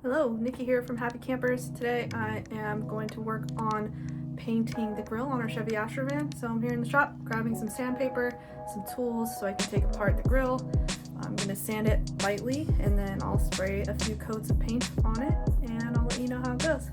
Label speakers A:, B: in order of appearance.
A: Hello, Nikki here from Happy Campers. Today I am going to work on painting the grill on our Chevy Astro Van. So I'm here in the shop grabbing some sandpaper, some tools so I can take apart the grill. I'm going to sand it lightly and then I'll spray a few coats of paint on it and I'll let you know how it goes.